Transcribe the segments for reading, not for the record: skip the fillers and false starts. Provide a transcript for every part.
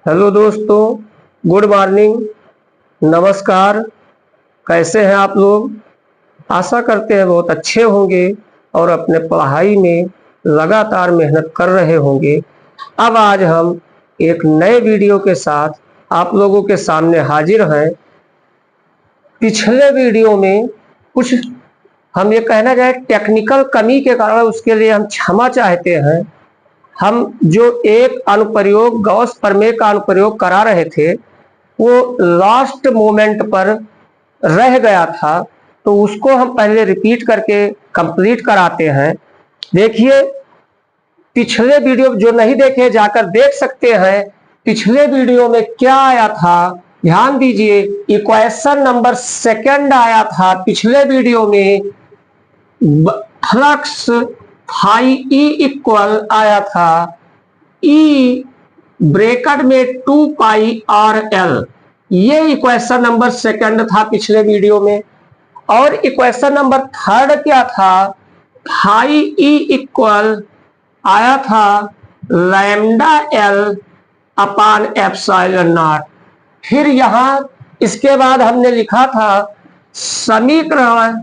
Hello दोस्तों, good morning, नमस्कार। कैसे हैं आप लोग? आशा करते हैं बहुत अच्छे होंगे और अपने पढ़ाई में लगातार मेहनत कर रहे होंगे। अब आज हम एक नए वीडियो के साथ आप लोगों के सामने हाजिर हैं। पिछले वीडियो में कुछ हम ये कहना चाहे टेक्निकल कमी के कारण उसके लिए हम क्षमा चाहते हैं। हम जो एक अनुप्रयोग गॉस प्रमेय का अनुप्रयोग करा रहे थे वो लास्ट मोमेंट पर रह गया था, तो उसको हम पहले रिपीट करके कंप्लीट कराते हैं। देखिए, पिछले वीडियो जो नहीं देखे जाकर देख सकते हैं। पिछले वीडियो में क्या आया था, ध्यान दीजिए। इक्वेशन नंबर सेकंड आया था पिछले वीडियो में। फ्लक्स फाई ई इक्वल आया था ई ब्रैकेट में 2 पाई आर एल। ये इक्वेशन नंबर सेकंड था पिछले वीडियो में। और इक्वेशन नंबर थर्ड क्या था? फाई ई इक्वल आया था lambda L upon epsilon not. फिर यहां इसके बाद हमने लिखा था समीकरण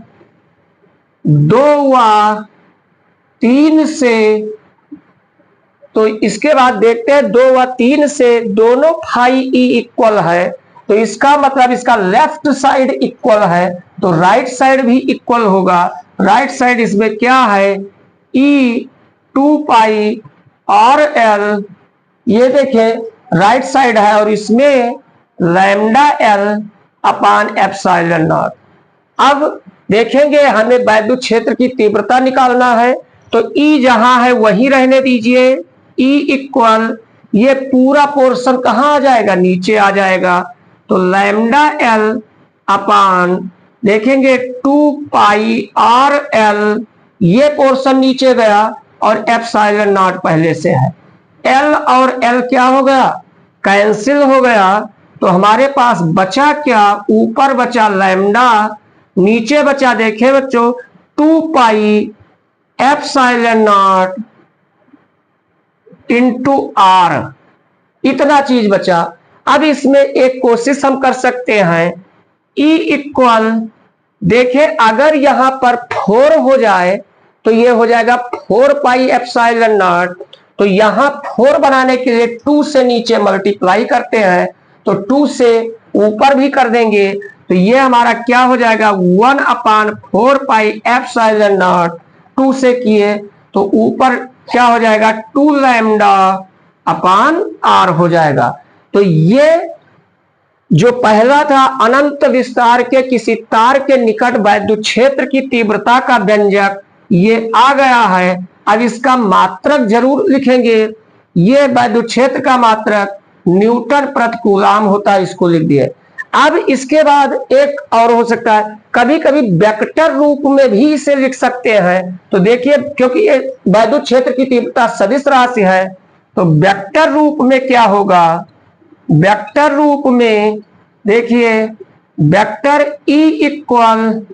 2 व 3 से, तो इसके बाद देखते हैं 2 व 3 से दोनों फाई ई इक्वल है, तो इसका मतलब इसका लेफ्ट साइड इक्वल है तो राइट साइड भी इक्वल होगा। राइट साइड इसमें क्या है? ई 2 पाई आर एल, ये देखें राइट साइड है और इसमें lambda L upon epsilon not. अब देखेंगे हमें वैद्युत क्षेत्र की तीव्रता निकालना है, तो ई जहां है वहीं रहने दीजिए। ई इक्वल ये पूरा पोर्शन कहां आ जाएगा? नीचे आ जाएगा। तो लैम्डा एल अपान देखेंगे 2 पाई आर एल, ये पोर्शन नीचे गया और एप्सिलॉन नॉट पहले से है। एल और एल क्या हो गया? कैंसिल हो गया। तो हमारे पास बचा क्या? ऊपर बचा लैम्डा, नीचे बचा देखे बच्चों 2 pi epsilon naught into R, इतना चीज बचा। अब इसमें एक कोशिश हम कर सकते हैं। ई इक्वल देखे, अगर यहां पर 4 हो जाए तो ये हो जाएगा 4 पाई एप्सिलॉन नॉट। तो यहां 4 बनाने के लिए 2 से नीचे मल्टीप्लाई करते हैं, तो 2 से ऊपर भी कर देंगे, तो ये हमारा क्या हो जाएगा? 1 अपान 4 पाई एप्सिलॉन नॉट। 2 से किए तो ऊपर क्या हो जाएगा? 2 लैम्डा अपान आर हो जाएगा। तो ये जो पहला था अनंत विस्तार के किसी तार के निकट वैद्युत क्षेत्र की तीव्रता का व्यंजक, ये आ गया है। अब इसका मात्रक जरूर लिखेंगे। ये वैद्युत क्षेत्र का मात्रक न्यूटन प्रति कूलाम होता है, इसको लिख दिए। अब इसके बाद एक और हो सकता है, कभी कभी वेक्टर रूप में भी इसे लिख सकते हैं। तो देखिए, क्योंकि ये वैद्युत क्षेत्र की तीव्रता सदिश राशि है, तो वेक्टर रूप में क्या होगा? वेक्टर रूप में देखिए, वेक्टर ई इक्वल,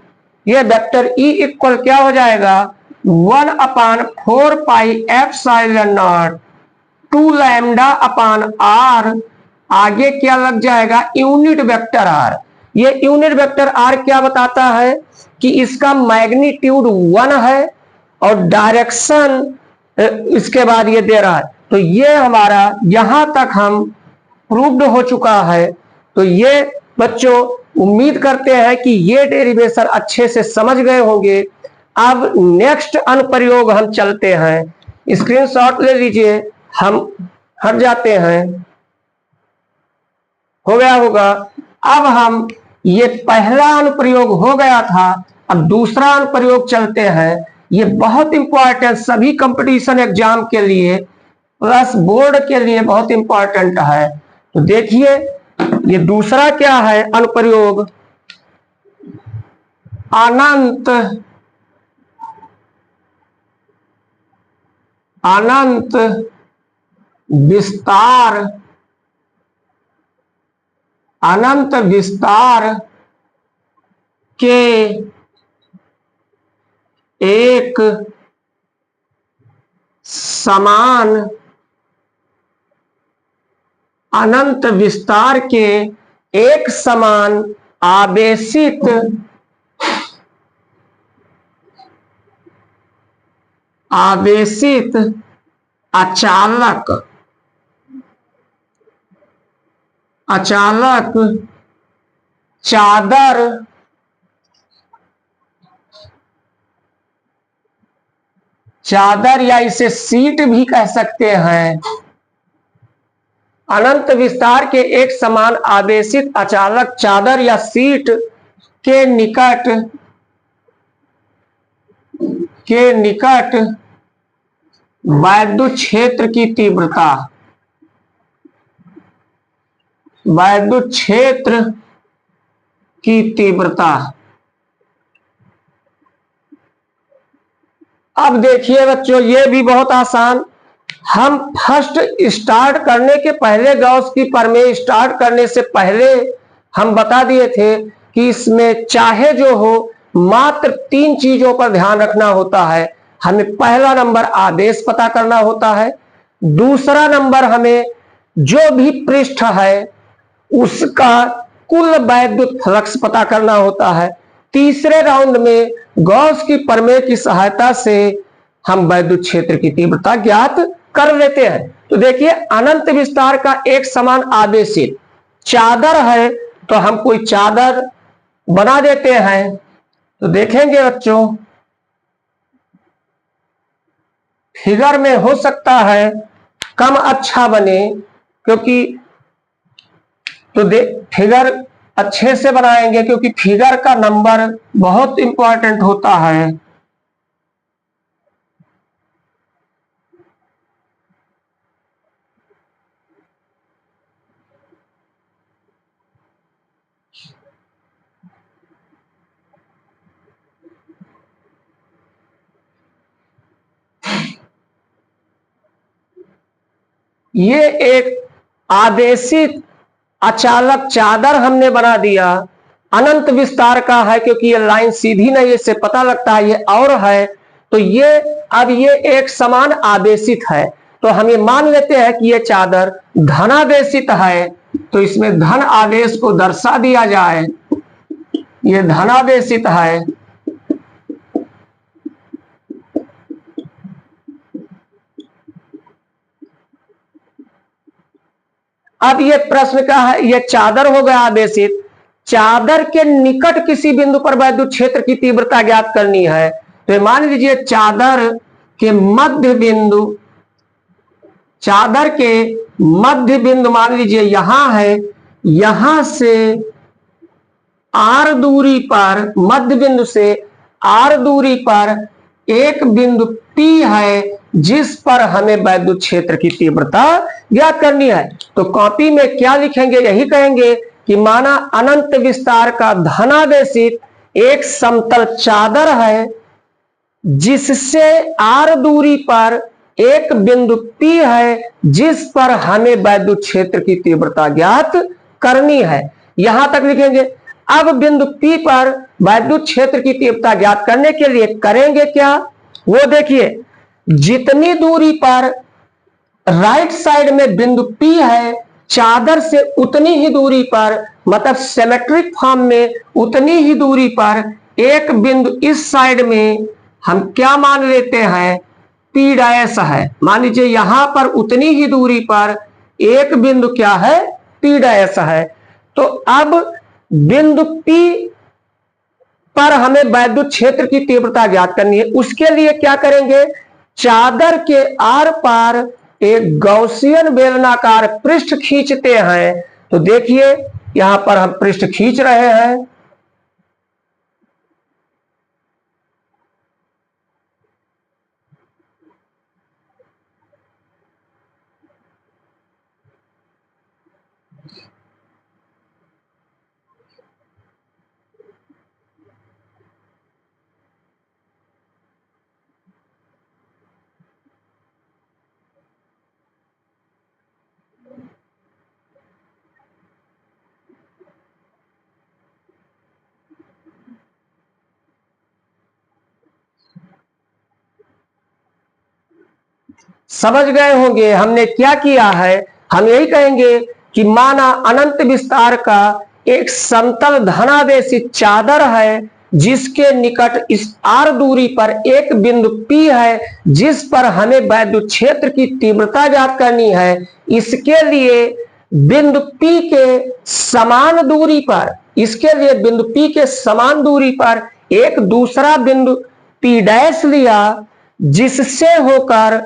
ये वेक्टर ई इक्वल क्या हो जाएगा? 1 upon 4 pi epsilon naught 2 lambda upon R. आगे क्या लग जाएगा? Unit vector R. ये यूनिट वेक्टर आर क्या बताता है कि इसका मैग्नीट्यूड 1 है और डायरेक्शन इसके बाद ये दे रहा है। तो ये हमारा यहां तक हम प्रूव्ड हो चुका है। तो ये बच्चों उम्मीद करते हैं कि ये डेरिवेशन अच्छे से समझ गए होंगे। अब नेक्स्ट अनुप्रयोग हम चलते हैं। स्क्रीनशॉट ले लीजिए, हम हट जाते हैं। हो गया होगा। अब हम ये पहला अनुप्रयोग हो गया था, अब दूसरा अनुप्रयोग चलते हैं। ये बहुत इंपॉर्टेंट, सभी कंपटीशन एग्जाम के लिए प्लस बोर्ड के लिए बहुत इंपॉर्टेंट है। तो देखिए, ये दूसरा क्या है अनुप्रयोग? अनंत अनंत विस्तार, अनंत विस्तार के एक समान अनंत विस्तार के एक समान आवेशित अचालक चादर या इसे सीट भी कह सकते हैं। अनंत विस्तार के एक समान आवेशित अचालक चादर या सीट के निकट वैद्युत क्षेत्र की तीव्रता अब देखिए बच्चों, ये भी बहुत आसान। हम फर्स्ट स्टार्ट करने के पहले, गॉस की प्रमेय स्टार्ट करने से पहले हम बता दिए थे कि इसमें चाहे जो हो मात्र 3 चीजों पर ध्यान रखना होता है। हमें पहला नंबर आवेश पता करना होता है, दूसरा नंबर हमें जो भी पृष्ठ है उसका कुल वैद्युत फ्लक्स पता करना होता है, तीसरे राउंड में गॉस की प्रमेय की सहायता से हम वैद्युत क्षेत्र की तीव्रता ज्ञात कर लेते हैं। तो देखिए, अनंत विस्तार का एक समान आवेशित चादर है तो हम कोई चादर बना देते हैं। तो देखेंगे बच्चों, फिगर में हो सकता है कम अच्छा बने, क्योंकि तो फिगर अच्छे से बनाएंगे क्योंकि फिगर का नंबर बहुत इंपॉर्टेंट होता है। ये एक आवेशित अचालक चादर हमने बना दिया, अनंत विस्तार का है क्योंकि ये लाइन सीधी नहीं, इससे पता लगता है ये और है। तो ये अब ये एक समान आवेशित है, तो हम ये मान लेते हैं कि ये चादर धनावेशित है। तो इसमें धन आवेश को दर्शा दिया जाए, ये धनावेशित है। अब ये प्रश्न का है, ये चादर हो गया आवेशित, चादर के निकट किसी बिंदु पर वैद्युत क्षेत्र की तीव्रता ज्ञात करनी है। तो मान लीजिए चादर के मध्य बिंदु मान लीजिए यहां है, यहां से आर दूरी पर, मध्य बिंदु से आर दूरी पर एक बिंदु P है जिस पर हमें वैद्युत क्षेत्र की तीव्रता ज्ञात करनी है। तो कॉपी में क्या लिखेंगे, यही कहेंगे कि माना अनंत विस्तार का धनावेशित एक समतल चादर है जिससे आर दूरी पर एक बिंदु P है जिस पर हमें वैद्युत क्षेत्र की तीव्रता ज्ञात करनी है। यहां तक लिखेंगे। अब बिंदु P पर वैद्युत क्षेत्र की तीव्रता ज्ञात करने के लिए करेंगे क्या, वो देखिए। जितनी दूरी पर राइट साइड में बिंदु P है, चादर से उतनी ही दूरी पर, मतलब सिमेट्रिक फॉर्म में उतनी ही दूरी पर एक बिंदु इस साइड में हम क्या मान लेते हैं, P डैश है। मान लीजिए यहां पर उतनी ही दूरी पर एक बिंदु क्या है, P डैश है। तो अब बिंदु P पर हमें वैद्युत क्षेत्र की तीव्रता ज्ञात करनी है। उसके लिए क्या करेंगे, चादर के आर पार एक गॉसियन बेलनाकार पृष्ठ खींचते हैं। तो देखिए यहां पर हम पृष्ठ खींच रहे हैं। समझ गए होंगे हमने क्या किया है। हम यही कहेंगे कि माना अनंत विस्तार का एक समतल धनावेशित चादर है जिसके निकट इस r दूरी पर एक बिंदु P है जिस पर हमें वैद्युत क्षेत्र की तीव्रता ज्ञात करनी है। इसके लिए बिंदु P के समान दूरी पर एक दूसरा बिंदु P डैश लिया जिससे होकर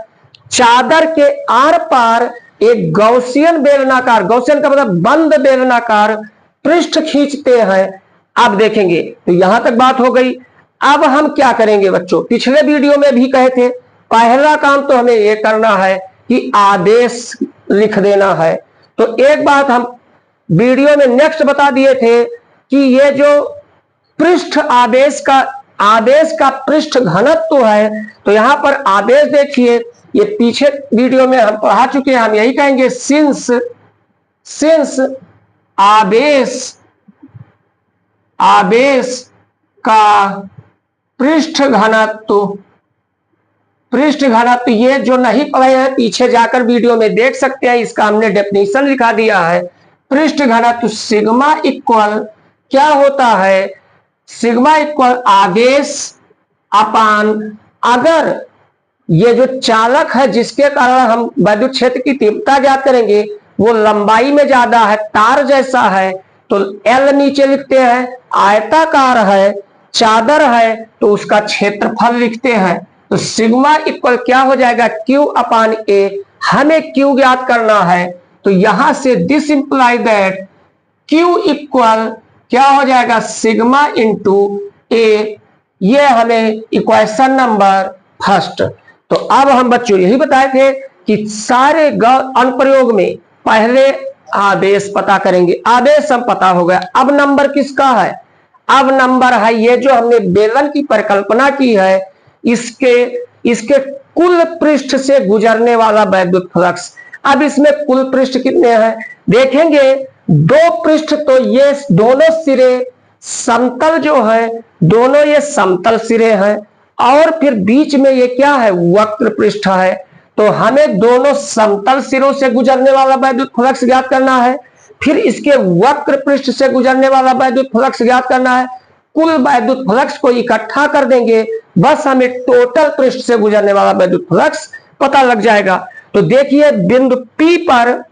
चादर के आर पार एक गौसियन बेलनाकार, गौसियन का मतलब बंद बेलनाकार पृष्ठ खींचते हैं। अब देखेंगे तो यहां तक बात हो गई। अब हम क्या करेंगे बच्चों, पिछले वीडियो में भी कहे थे पहला काम तो हमें यह करना है कि आदेश लिख देना है। तो एक बात हम वीडियो में नेक्स्ट बता दिए थे कि ये जो पृष्ठ आदेश का पृष्ठ घनत्व है, तो यहां पर आदेश देखिए, ये पीछे वीडियो में हम पढ़ा चुके हैं। हम यही कहेंगे सिंस आवेश का पृष्ठ घनत्व ये जो नहीं पढ़े हैं पीछे जाकर वीडियो में देख सकते हैं, इसका हमने डेफिनेशन लिखा दिया है। पृष्ठ घनत्व सिग्मा इक्वल क्या होता है, सिग्मा इक्वल आवेश अपान, अगर ये जो चालक है जिसके कारण हम वैद्युत क्षेत्र की तीव्रता ज्ञात करेंगे वो लंबाई में ज्यादा है, तार जैसा है, तो L नीचे लिखते हैं, आयताकार है, चादर है तो उसका क्षेत्रफल लिखते हैं। तो सिग्मा इक्वल क्या हो जाएगा, Q अपान A। हमें Q ज्ञात करना है तो यहां से this imply that Q equal क्या हो जाएगा, सिग्मा इंटू A। ये हमें इक्वेशन नंबर फर्स्ट। तो अब हम बच्चों यही बताए थे कि सारे अनुप्रयोग में पहले आदेश पता करेंगे, आदेश हम पता हो गया। अब नंबर किसका है, अब नंबर है ये जो हमने बेलन की परिकल्पना की है, इसके कुल पृष्ठ से गुजरने वाला वैद्युत फ्लक्स। अब इसमें कुल पृष्ठ कितने हैं देखेंगे, दो पृष्ठ, तो ये दोनों सिरे समतल जो है, दोनों ये समतल सिरे हैं और फिर बीच में ये क्या है, वक्र पृष्ठ है। तो हमें दोनों समतल सिरों से गुजरने वाला वैद्युत फ्लक्स ज्ञात करना है, फिर इसके वक्र पृष्ठ से गुजरने वाला वैद्युत फ्लक्स ज्ञात करना है। कुल वैद्युत फ्लक्स को इकट्ठा कर देंगे, बस हमें टोटल पृष्ठ से गुजरने वाला वैद्युत फ्लक्स पता लग जाएगा। तो देखिए बिंदु P पर,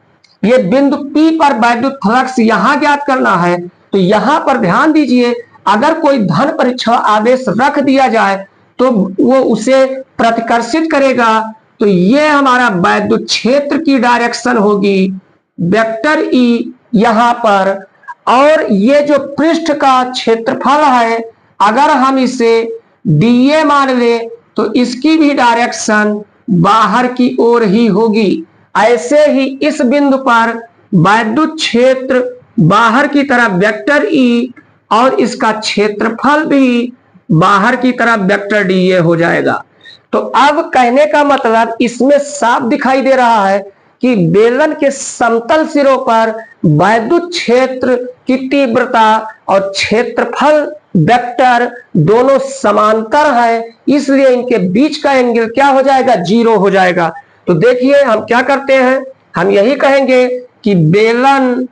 ये बिंदु P पर वैद्युत फ्लक्स यहां ज्ञात करना है। तो यहां पर ध्यान दीजिए, अगर कोई धन परीक्षण आदेश रख दिया जाए तो वो उसे प्रतिकर्षित करेगा। तो ये हमारा वैद्युत क्षेत्र की डायरेक्शन होगी वेक्टर E यहां पर, और ये जो पृष्ठ का क्षेत्रफल है अगर हम इसे dA मान ले तो इसकी भी डायरेक्शन बाहर की ओर ही होगी। ऐसे ही इस बिंदु पर वैद्युत क्षेत्र बाहर की तरफ वेक्टर E और इसका क्षेत्रफल भी बाहर की तरफ वेक्टर dA हो जाएगा। तो अब कहने का मतलब इसमें साफ दिखाई दे रहा है कि बेलन के समतल सिरों पर वैद्युत क्षेत्र की तीव्रता और क्षेत्रफल वेक्टर दोनों समांतर है, इसलिए इनके बीच का एंगल क्या हो जाएगा, 0 हो जाएगा। तो देखिए हम क्या करते हैं, हम यही कहेंगे कि बेलन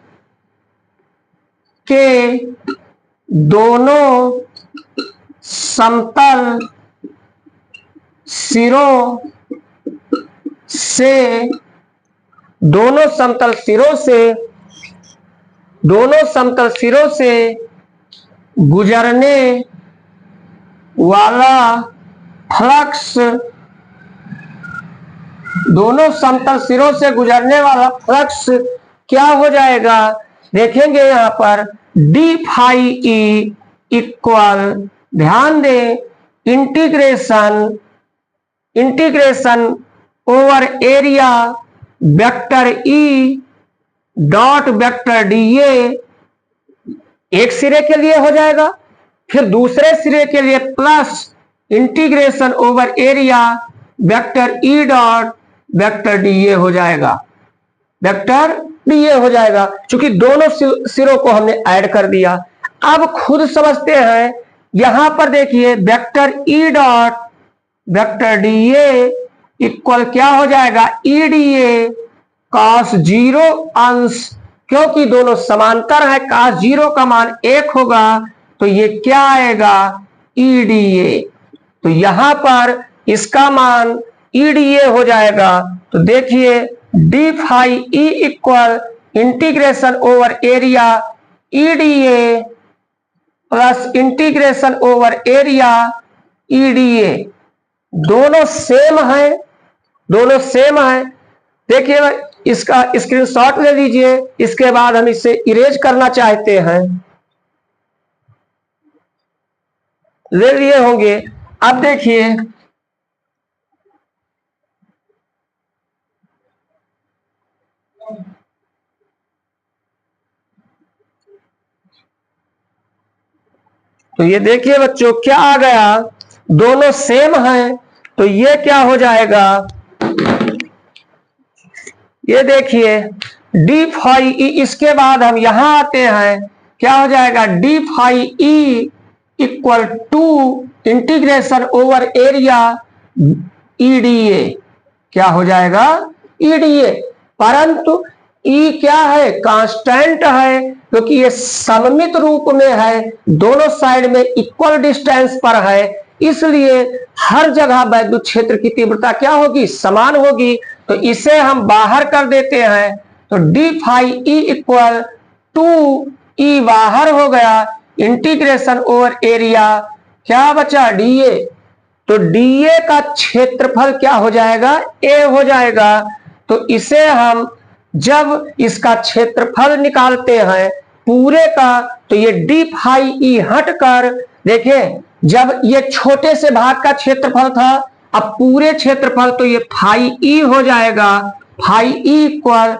के दोनों समतल सिरों से दोनों समतल सिरों से गुजरने वाला फ्लक्स, दोनों समतल सिरों से गुजरने वाला फ्लक्स क्या हो जाएगा, देखेंगे यहां पर d फाई E इक्वल, ध्यान दें, integration over area vector E dot vector dA एक सिरे के लिए हो जाएगा, फिर दूसरे सिरे के लिए plus integration over area vector E dot vector dA हो जाएगा, वेक्टर dA हो जाएगा, क्योंकि दोनों सिरों को हमने ऐड कर दिया। अब खुद समझते हैं, यहां पर देखिए vector E dot vector dA equal क्या हो जाएगा, EDA cos 0 अंश क्योंकि दोनों समांतर है, cos 0 का मान 1 होगा, तो ये क्या आएगा, EDA। तो यहां पर इसका मान EDA हो जाएगा। तो देखिए D phi E equal integration over area EDA plus integration over area EDA, दोनों सेम है, दोनों सेम है। देखिए इसका स्क्रीनशॉट ले लीजिए, इसके बाद हम इसे इरेज करना चाहते हैं, ले लिए होंगे। अब देखिए तो ये देखिए बच्चों क्या आ गया, दोनों सेम हैं, तो ये क्या हो जाएगा, ये देखिए डी फाई ई, इसके बाद हम यहां आते हैं, क्या हो जाएगा, D phi E equal to integration over area EDA, क्या हो जाएगा, EDA। परंतु ई क्या है, कांस्टेंट है, क्योंकि ये सममित रूप में है, दोनों साइड में इक्वल डिस्टेंस पर है, इसलिए हर जगह वैद्युत क्षेत्र की तीव्रता क्या होगी, समान होगी। तो इसे हम बाहर कर देते हैं, तो d phi E equal to E बाहर हो गया, इंटीग्रेशन ओवर एरिया क्या बचा, DA। तो DA का क्षेत्रफल क्या हो जाएगा, A हो जाएगा। तो इसे हम जब इसका क्षेत्रफल निकालते हैं पूरे का, तो ये डी फाई ई हटकर, देखें जब ये छोटे से भाग का क्षेत्रफल था, अब पूरे क्षेत्रफल, तो ये फाई ई हो जाएगा, फाई ई इक्वल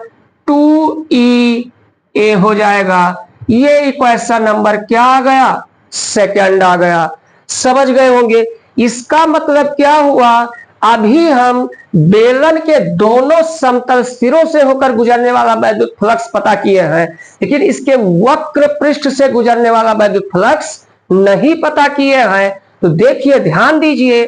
2EA हो जाएगा। ये इक्वेशन नंबर क्या आ गया, सेकंड आ गया। समझ गए होंगे। इसका मतलब क्या हुआ, अभी हम बेलन के दोनों समतल सिरों से होकर गुजरने वाला वैद्युत फ्लक्स पता किए हैं, लेकिन इसके वक्र पृष्ठ से गुजरने वाला वैद्युत फ्लक्स नहीं पता किए हैं। तो देखिए ध्यान दीजिए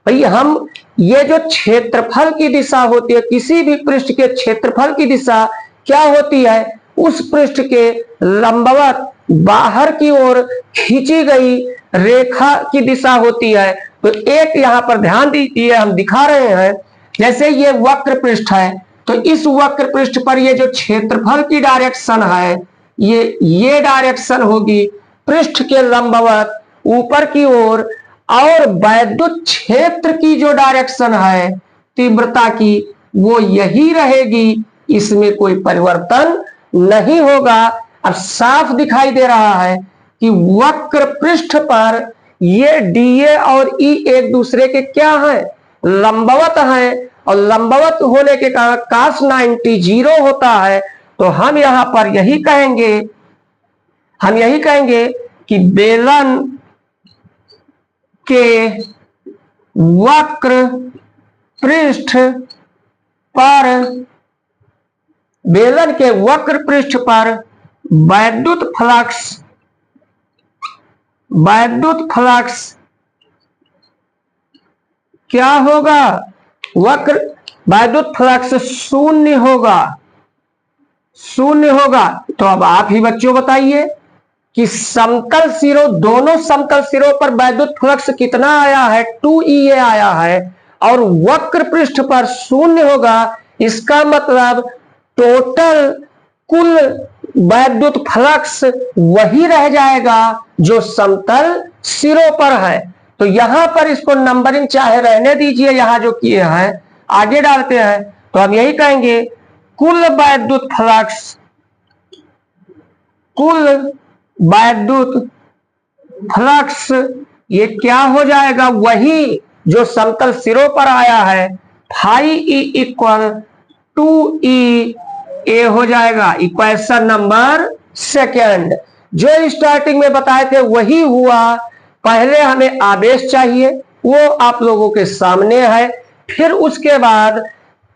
भाई, हम ये जो क्षेत्रफल की दिशा होती है, किसी भी पृष्ठ के क्षेत्रफल की दिशा क्या होती है, उस पृष्ठ के लंबवत बाहर की ओर खींची गई रेखा की दिशा होती है। तो एक यहां पर ध्यान दीजिए, हम दिखा रहे हैं, जैसे ये वक्र पृष्ठ है, तो इस वक्र पृष्ठ पर ये जो क्षेत्रफल की डायरेक्शन है, ये डायरेक्शन होगी पृष्ठ के लंबवत ऊपर की ओर, और वैद्युत क्षेत्र की जो डायरेक्शन है तीव्रता की, वो यही रहेगी, इसमें कोई परिवर्तन नहीं होगा। अब साफ दिखाई दे रहा है कि वक्र पृष्ठ पर ये DA और E एक दूसरे के क्या है, लंबवत है, और लंबवत होने के कारण cos 90 0 होता है। तो हम यहां पर यही कहेंगे कि बेलन के वक्र पृष्ठ पर, बेलन के वक्र पृष्ठ पर वैद्युत फ्लक्स क्या होगा, वैद्युत फ्लक्स शून्य होगा। तो अब आप ही बच्चों बताइए कि समतल सिरों, दोनों समतल सिरों पर वैद्युत फ्लक्स कितना आया है, 2EA आया है, और वक्र पृष्ठ पर शून्य होगा। इसका मतलब टोटल कुल वैद्युत फ्लक्स वही रह जाएगा जो समतल सिरों पर है। तो यहां पर इसको नंबरिंग चाहे रहने दीजिए, यहां जो किए हैं आगे डालते हैं, तो हम यही कहेंगे कुल वैद्युत फ्लक्स ये क्या हो जाएगा, वही जो समतल सिरों पर आया है, फाई ई इक्वल 2EA हो जाएगा। इक्वेशन नंबर सेकंड, जो स्टार्टिंग में बताए थे वही हुआ। पहले हमें आवेश चाहिए, वो आप लोगों के सामने है, फिर उसके बाद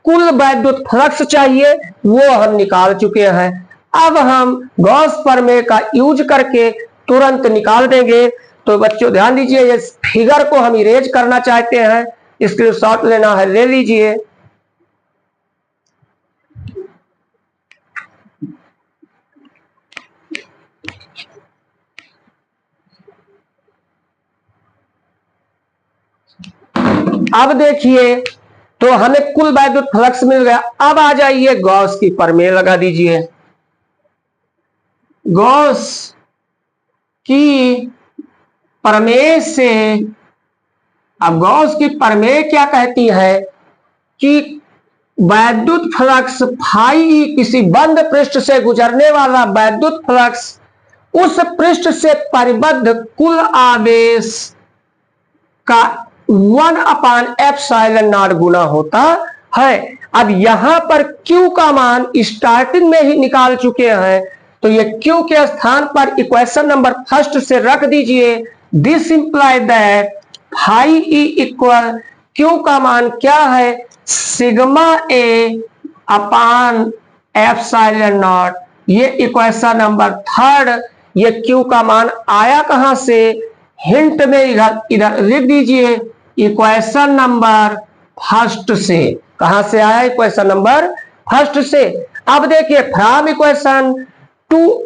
कुल वैद्युत फ्लक्स चाहिए, वो हम निकाल चुके हैं। अब हम गॉस प्रमेय का यूज करके तुरंत निकाल देंगे। तो बच्चों ध्यान दीजिए, इस फिगर को हम इरेज करना चाहते हैं, स्क्रीनशॉट लेना है ले लीजिए। अब देखिए, तो हमें कुल वैद्युत फ्लक्स मिल गया। अब आ जाइए गॉस की प्रमेय लगा दीजिए। गॉस की प्रमेय से, अब गॉस की प्रमेय क्या कहती है कि वैद्युत फ्लक्स फाई किसी बंद पृष्ठ से गुजरने वाला वैद्युत फ्लक्स उस पृष्ठ से परिबद्ध कुल आवेश का 1/ε0 गुना होता है। अब यहां पर Q का मान स्टार्टिंग में ही निकाल चुके हैं, तो ये Q के स्थान पर इक्वेशन नंबर फर्स्ट से रख दीजिए। This imply that phi E equal Q का मान क्या है, सिग्मा ए अपान ε0। ये इक्वेशन नंबर थर्ड, ये Q का मान आया कहां से, हिंट में इधर लिख दीजिए, इक्वेशन नंबर फर्स्ट से। कहां से आया, इक्वेशन नंबर फर्स्ट से। अब देखिए from equation 2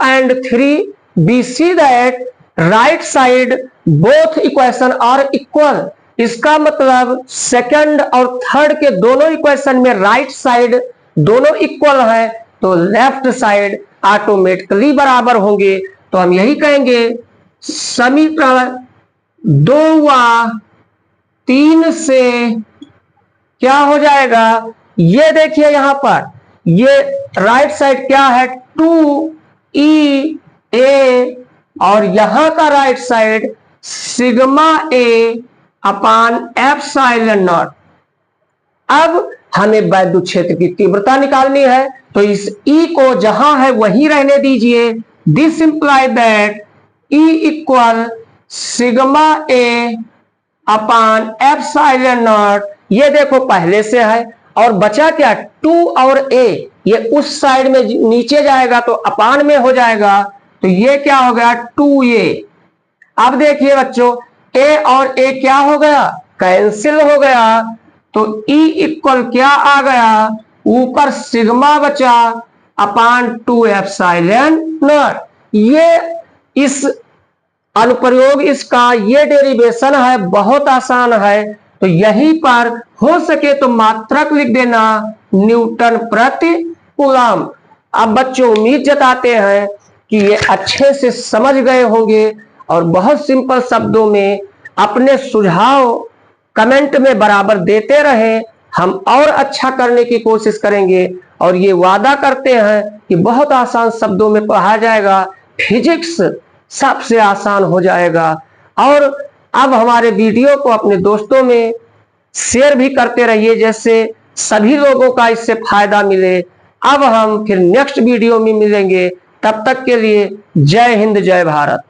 and 3 we see that right side both equation are equal. इसका मतलब सेकंड और थर्ड के दोनों इक्वेशन में राइट साइड दोनों इक्वल है, तो लेफ्ट साइड ऑटोमेटिकली बराबर होंगे। तो हम यही कहेंगे समीकरण 2 व 3 से क्या हो जाएगा, ये देखिए यहां पर ये राइट साइड क्या है 2E और यहां का right side sigma A upon ε0। अब हमें वैद्युत क्षेत्र की तीव्रता निकालनी है, तो इस E को जहां है वहीं रहने दीजिए। This imply that E equal sigma A upon ε0। ये देखो पहले से है, और बचा क्या 2 और A, ये उस साइड में नीचे जाएगा तो अपान में हो जाएगा, तो ये क्या हो गया 2A। अब देखिए बच्चों, A और A क्या हो गया, कैंसिल हो गया, तो E इक्वल क्या आ गया, ऊपर सिग्मा बचा अपान 2ε0। ये इस अनुप्रयोग इसका ये डेरिवेशन है, बहुत आसान है। तो यहीं पर हो सके तो मात्रक लिख देना न्यूटन प्रति कूलम। अब बच्चों उम्मीद जताते हैं कि ये अच्छे से समझ गए होंगे और बहुत सिंपल शब्दों में अपने सुझाव कमेंट में बराबर देते रहें। हम और अच्छा करने की कोशिश करेंगे और ये वादा करते हैं कि बहुत आसान शब्दों में पढ़ाया जाएगा, फिजिक्स सबसे आसान हो जाएगा। और अब हमारे वीडियो को अपने दोस्तों में शेयर भी करते रहिए, जैसे सभी लोगों का इससे फायदा मिले। अब हम फिर नेक्स्ट वीडियो में मिलेंगे, तब तक के लिए जय हिंद जय भारत।